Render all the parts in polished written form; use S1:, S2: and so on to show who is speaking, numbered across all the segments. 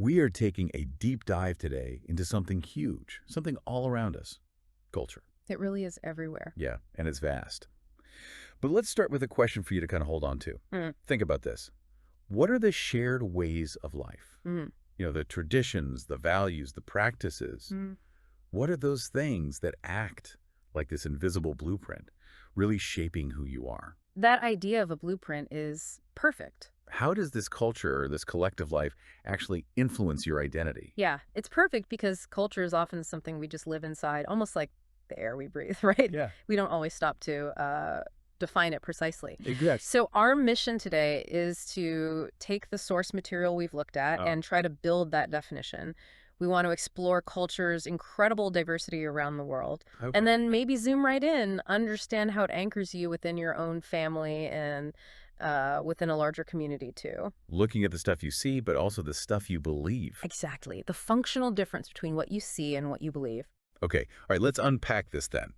S1: We are taking a deep dive today into something huge, something all around us, culture.
S2: It really is everywhere.
S1: Yeah, and it's vast. But let's start with a question for you to kind of hold on to.
S2: Mm.
S1: Think about this. What are the shared ways of life?
S2: Mm.
S1: The traditions, the values, the practices.
S2: Mm.
S1: What are those things that act like this invisible blueprint, really shaping who you are?
S2: That idea of a blueprint is perfect.
S1: How does this culture, or this collective life, actually influence your identity?
S2: Yeah, it's perfect because culture is often something we just live inside, almost like the air we breathe, right?
S1: Yeah,
S2: We don't always stop to define it precisely.
S1: exactly.
S2: So our mission today is to take the source material we've looked at and try to build that definition. We want to explore culture's incredible diversity around the world, and then maybe zoom right in, understand how it anchors you within your own family and within a larger community too.
S1: Looking at the stuff you see, but also the stuff you believe.
S2: Exactly. The functional difference between what you see and what you believe.
S1: Okay, all right, let's unpack this then.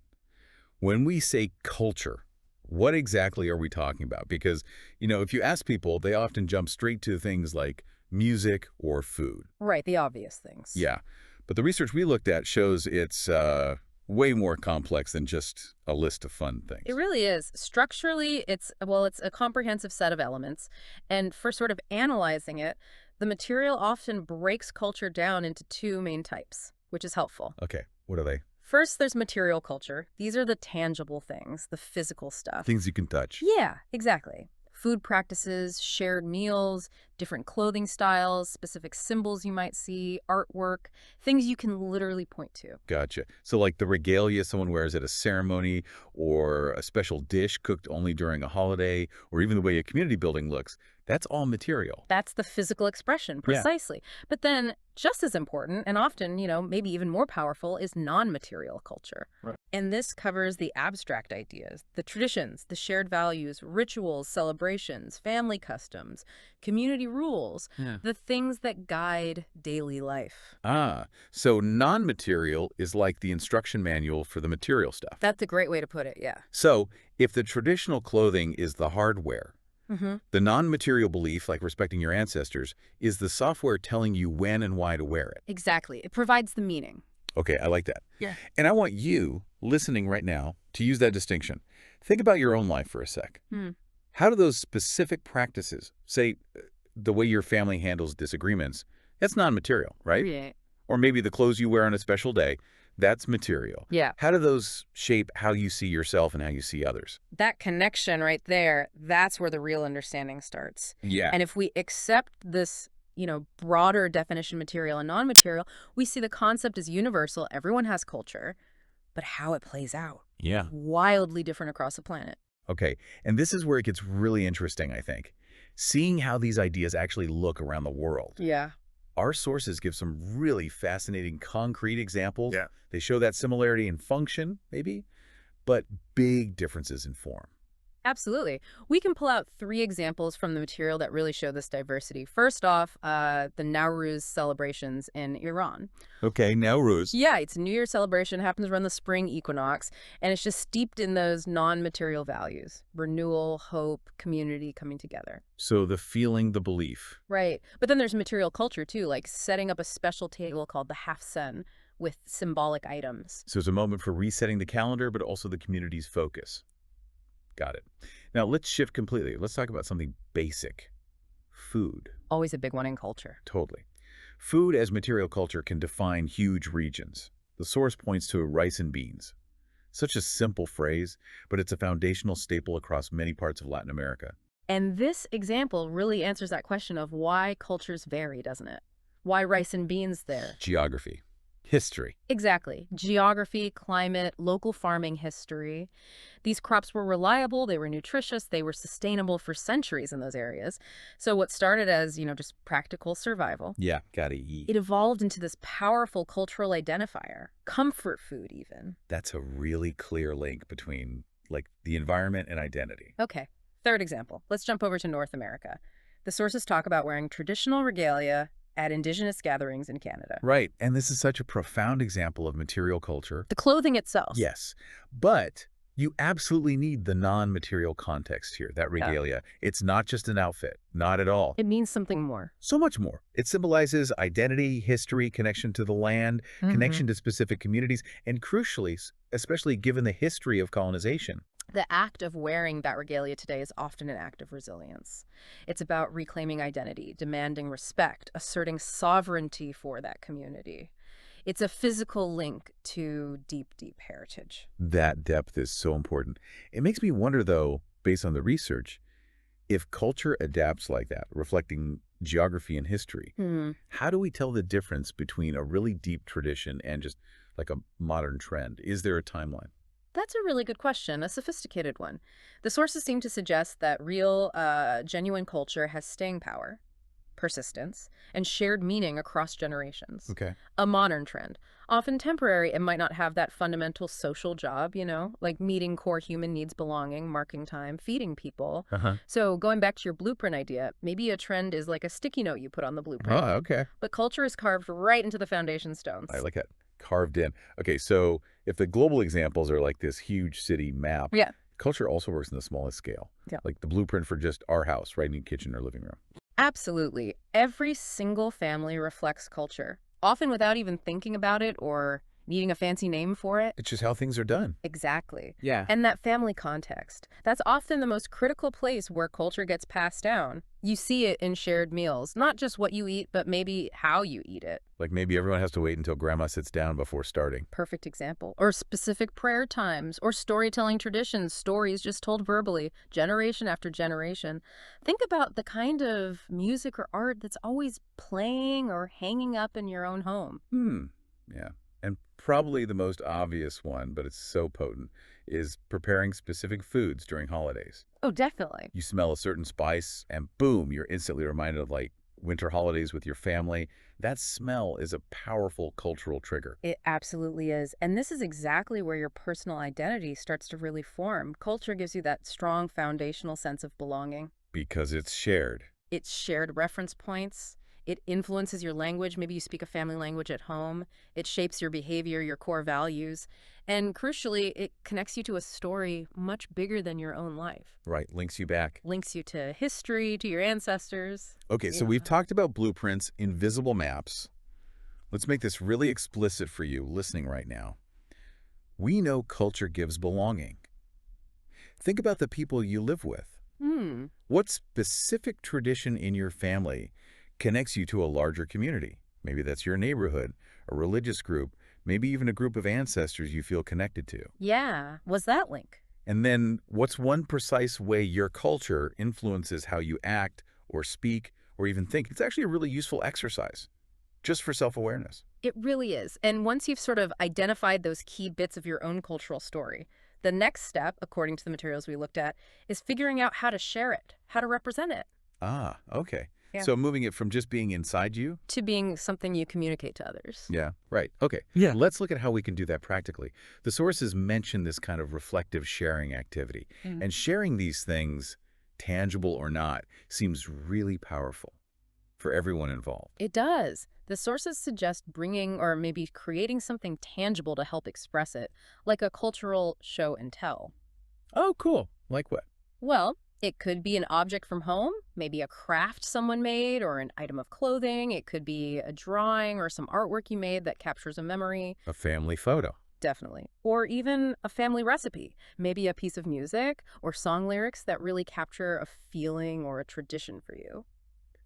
S1: When we say culture, what exactly are we talking about? Because, if you ask people, they often jump straight to things like music or food.
S2: Right, the obvious things.
S1: Yeah, but the research we looked at shows it's way more complex than just a list of fun things.
S2: It really is. Structurally, it's a comprehensive set of elements. And for sort of analyzing it, the material often breaks culture down into two main types, which is helpful.
S1: Okay, what are they?
S2: First, there's material culture. These are the tangible things, the physical stuff.
S1: Things you can touch.
S2: Yeah, exactly. Food practices, shared meals, different clothing styles, specific symbols you might see, artwork, things you can literally point to.
S1: Gotcha. So like the regalia someone wears at a ceremony, or a special dish cooked only during a holiday, or even the way a community building looks, that's all material.
S2: That's the physical expression,
S1: Yeah.
S2: precisely. But then, just as important, and often, maybe even more powerful, is non-material culture.
S1: Right.
S2: And this covers the abstract ideas, the traditions, the shared values, rituals, celebrations, family customs, community rules,
S1: Yeah.
S2: the things that guide daily life.
S1: So non-material is like the instruction manual for the material stuff.
S2: That's a great way to put it, yeah.
S1: So if the traditional clothing is the hardware,
S2: Mm-hmm.
S1: the non-material belief, like respecting your ancestors, is the software telling you when and why to wear it.
S2: Exactly. It provides the meaning.
S1: Okay, I like that.
S2: Yeah.
S1: And I want you, listening right now, to use that distinction. Think about your own life for a sec.
S2: Hmm.
S1: How do those specific practices, say, the way your family handles disagreements, that's non-material, right?
S2: Yeah.
S1: Or maybe the clothes you wear on a special day, that's material.
S2: Yeah.
S1: How do those shape how you see yourself and how you see others?
S2: That connection right there, that's where the real understanding starts.
S1: Yeah.
S2: And if we accept this, broader definition, material and non-material, we see the concept as universal. Everyone has culture, but how it plays out,
S1: Yeah.
S2: wildly different across the planet.
S1: Okay, and this is where it gets really interesting, I think. Seeing how these ideas actually look around the world.
S2: Yeah.
S1: Our sources give some really fascinating concrete examples.
S3: Yeah.
S1: They show that similarity in function, maybe, but big differences in form.
S2: Absolutely. We can pull out 3 examples from the material that really show this diversity. First off, the Nowruz celebrations in Iran.
S1: Okay, Nowruz.
S2: Yeah, it's a New Year celebration, happens around the spring equinox, and it's just steeped in those non-material values: renewal, hope, community coming together.
S1: So the feeling, the belief.
S2: Right. But then there's material culture, too, like setting up a special table called the Hafsen with symbolic items.
S1: So it's a moment for resetting the calendar, but also the community's focus. Got it. Now let's shift completely. Let's talk about something basic. Food.
S2: Always a big one in culture.
S1: Totally. Food as material culture can define huge regions. The source points to rice and beans. Such a simple phrase, but it's a foundational staple across many parts of Latin America.
S2: And this example really answers that question of why cultures vary, doesn't it? Why rice and beans there?
S1: Geography. History.
S2: Exactly. Geography, climate, local farming history. These crops were reliable, they were nutritious, they were sustainable for centuries in those areas. So what started as, just practical survival,
S1: Yeah, gotta eat.
S2: it evolved into this powerful cultural identifier, comfort food even.
S1: That's a really clear link between, the environment and identity.
S2: Okay, third example. Let's jump over to North America. The sources talk about wearing traditional regalia at indigenous gatherings in Canada.
S1: Right, and this is such a profound example of material culture.
S2: The clothing itself.
S1: Yes, but You absolutely need the non-material context here, that
S2: Yeah.
S1: regalia. It's not just an outfit, not at all.
S2: It means something more.
S1: So much more. It symbolizes identity, history, connection to the land,
S2: Hmm.
S1: connection to specific communities, and crucially, especially given the history of colonization.
S2: The act of wearing that regalia today is often an act of resilience. It's about reclaiming identity, demanding respect, asserting sovereignty for that community. It's a physical link to deep, deep heritage.
S1: That depth is so important. It makes me wonder, though, based on the research, if culture adapts like that, reflecting geography and history,
S2: Hmm.
S1: how do we tell the difference between a really deep tradition and just like a modern trend? Is there a timeline?
S2: That's a really good question, a sophisticated one. The sources seem to suggest that real, genuine culture has staying power, persistence, and shared meaning across generations.
S1: Okay.
S2: A modern trend, often temporary, and might not have that fundamental social job, like meeting core human needs, belonging, marking time, feeding people.
S1: Uh-huh.
S2: So going back to your blueprint idea, maybe a trend is like a sticky note you put on the blueprint,
S1: Oh, okay.
S2: but culture is carved right into the foundation
S1: I
S2: stones.
S1: like that. Carved in. Okay, so if the global examples are like this huge city map,
S2: Yeah.
S1: culture also works in the smallest scale.
S2: Yeah.
S1: Like the blueprint for just our house, right in your kitchen or living room.
S2: Absolutely. Every single family reflects culture, often without even thinking about it or needing a fancy name for it.
S1: It's just how things are done.
S2: Exactly.
S1: Yeah.
S2: And that family context, that's often the most critical place where culture gets passed down. You see it in shared meals, not just what you eat, but maybe how you eat it.
S1: Like maybe everyone has to wait until grandma sits down before starting.
S2: Perfect example. Or specific prayer times, or storytelling traditions, stories just told verbally, generation after generation. Think about the kind of music or art that's always playing or hanging up in your own home.
S1: Yeah. And probably the most obvious one, but it's so potent, is preparing specific foods during holidays.
S2: Oh, definitely.
S1: You smell a certain spice and boom, you're instantly reminded of like winter holidays with your family. That smell is a powerful cultural trigger
S2: It absolutely is. And this is exactly where your personal identity starts to really form. Culture gives you that strong foundational sense of belonging.
S1: because it's shared.
S2: It's shared reference points. It influences your language. Maybe you speak a family language at home. It shapes your behavior, your core values. And crucially, it connects you to a story much bigger than your own life.
S1: Right, links you back.
S2: Links you to history, to your ancestors.
S1: Okay, so
S2: Yeah.
S1: we've talked about blueprints, invisible maps. Let's make this really explicit for you listening right now. We know culture gives belonging. Think about the people you live with.
S2: Hmm.
S1: What specific tradition in your family connects you to a larger community? Maybe that's your neighborhood, a religious group, maybe even a group of ancestors you feel connected to.
S2: Yeah. Was that link?
S1: And then what's one precise way your culture influences how you act or speak or even think? It's actually a really useful exercise just for self-awareness.
S2: It really is. And once you've sort of identified those key bits of your own cultural story, the next step, according to the materials we looked at, is figuring out how to share it, how to represent it,
S1: Ah, okay.
S2: Yeah.
S1: So moving it from just being inside you.
S2: to being something you communicate to others.
S1: Yeah, right. Okay.
S3: Yeah.
S1: Let's look at how we can do that practically. The sources mention this kind of reflective sharing activity.
S2: Mm.
S1: And sharing these things, tangible or not, seems really powerful for everyone involved.
S2: It does. The sources suggest bringing or maybe creating something tangible to help express it, like a cultural show and tell.
S1: Oh, cool. Like what?
S2: Well, it could be an object from home, maybe a craft someone made or an item of clothing. It could be a drawing or some artwork you made that captures a memory.
S1: A family photo.
S2: Definitely. Or even a family recipe, maybe a piece of music or song lyrics that really capture a feeling or a tradition for you.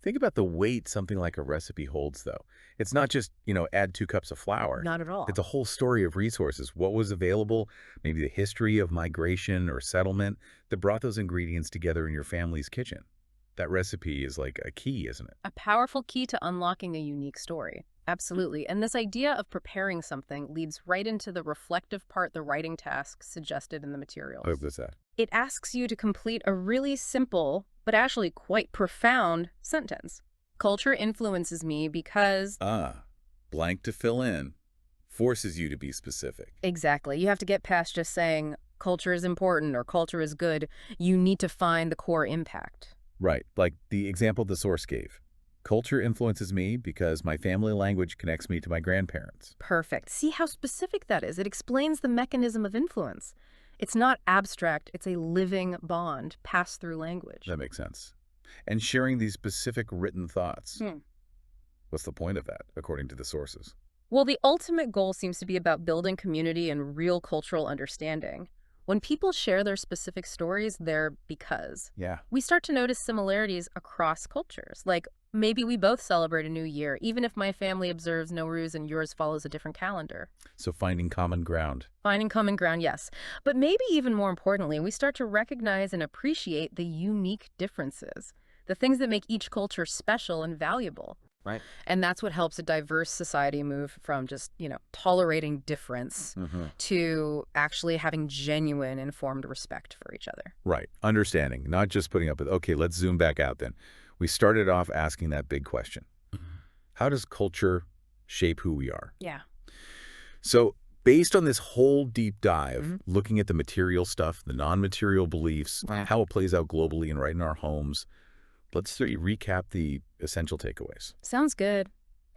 S1: Think about the weight something like a recipe holds, though. It's not just, add 2 cups of flour.
S2: Not at all.
S1: It's a whole story of resources. What was available, maybe the history of migration or settlement that brought those ingredients together in your family's kitchen. That recipe is like a key, isn't it?
S2: A powerful key to unlocking a unique story. Absolutely. And this idea of preparing something leads right into the reflective part, the writing task suggested in the materials.
S1: I hope that's that.
S2: It asks you to complete a really simple, but actually quite profound sentence. Culture influences me because...
S1: Blank to fill in forces you to be specific.
S2: Exactly. You have to get past just saying culture is important or culture is good. You need to find the core impact.
S1: Right, like the example the source gave. Culture influences me because my family language connects me to my grandparents.
S2: Perfect. See how specific that is? It explains the mechanism of influence. It's not abstract. It's a living bond passed through language.
S1: That makes sense. And sharing these specific written thoughts.
S2: Hmm.
S1: What's the point of that, according to the sources?
S2: Well, the ultimate goal seems to be about building community and real cultural understanding. When people share their specific stories, they're because.
S1: Yeah.
S2: We start to notice similarities across cultures. Like maybe we both celebrate a new year, even if my family observes Nowruz and yours follows a different calendar.
S1: So finding common ground.
S2: Finding common ground, yes. But maybe even more importantly, we start to recognize and appreciate the unique differences, the things that make each culture special and valuable.
S3: Right.
S2: And that's what helps a diverse society move from just, tolerating difference to actually having genuine informed respect for each other.
S1: Right. Understanding, not just putting up with, okay, let's zoom back out then. We started off asking that big question. How does culture shape who we are?
S2: Yeah.
S1: So based on this whole deep dive, looking at the material stuff, the non-material beliefs, how it plays out globally and right in our homes, let's recap the essential takeaways.
S2: Sounds good.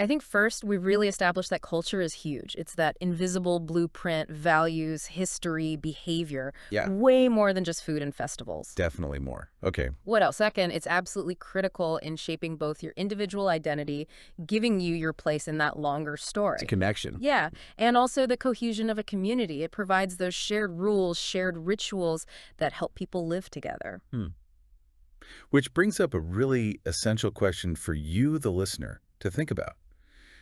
S2: I think first, we really established that culture is huge. It's that invisible blueprint, values, history, behavior, way more than just food and festivals.
S1: Definitely more. Okay.
S2: What else? Second, it's absolutely critical in shaping both your individual identity, giving you your place in that longer story.
S3: It's a connection.
S2: Yeah, and also the cohesion of a community. It provides those shared rules, shared rituals that help people live together.
S1: Which brings up a really essential question for you, the listener, to think about,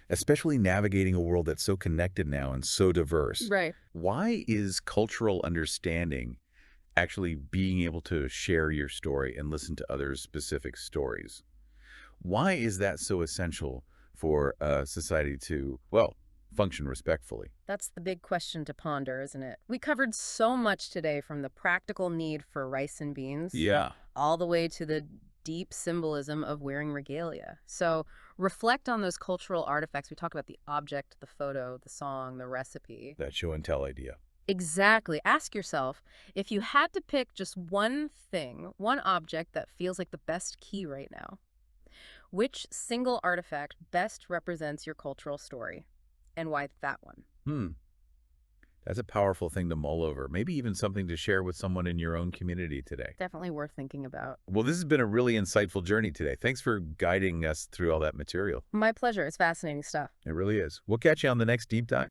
S1: especially navigating a world that's so connected now and so diverse.
S2: Right.
S1: Why is cultural understanding actually being able to share your story and listen to others' specific stories? Why is that so essential for a society to, well, function respectfully?
S2: That's the big question to ponder, isn't it? We covered so much today, from the practical need for rice and beans all the way to the deep symbolism of wearing regalia. So reflect on those cultural artifacts. We talked about the object, the photo, the song, the recipe.
S1: That show and tell idea.
S2: Exactly. Ask yourself, if you had to pick just one thing, one object that feels like the best key right now, which single artifact best represents your cultural story? And why that one?
S1: That's a powerful thing to mull over. Maybe even something to share with someone in your own community today.
S2: Definitely worth thinking about.
S1: Well, this has been a really insightful journey today. Thanks for guiding us through all that material.
S2: My pleasure. It's fascinating stuff.
S1: It really is. We'll catch you on the next Deep Dive.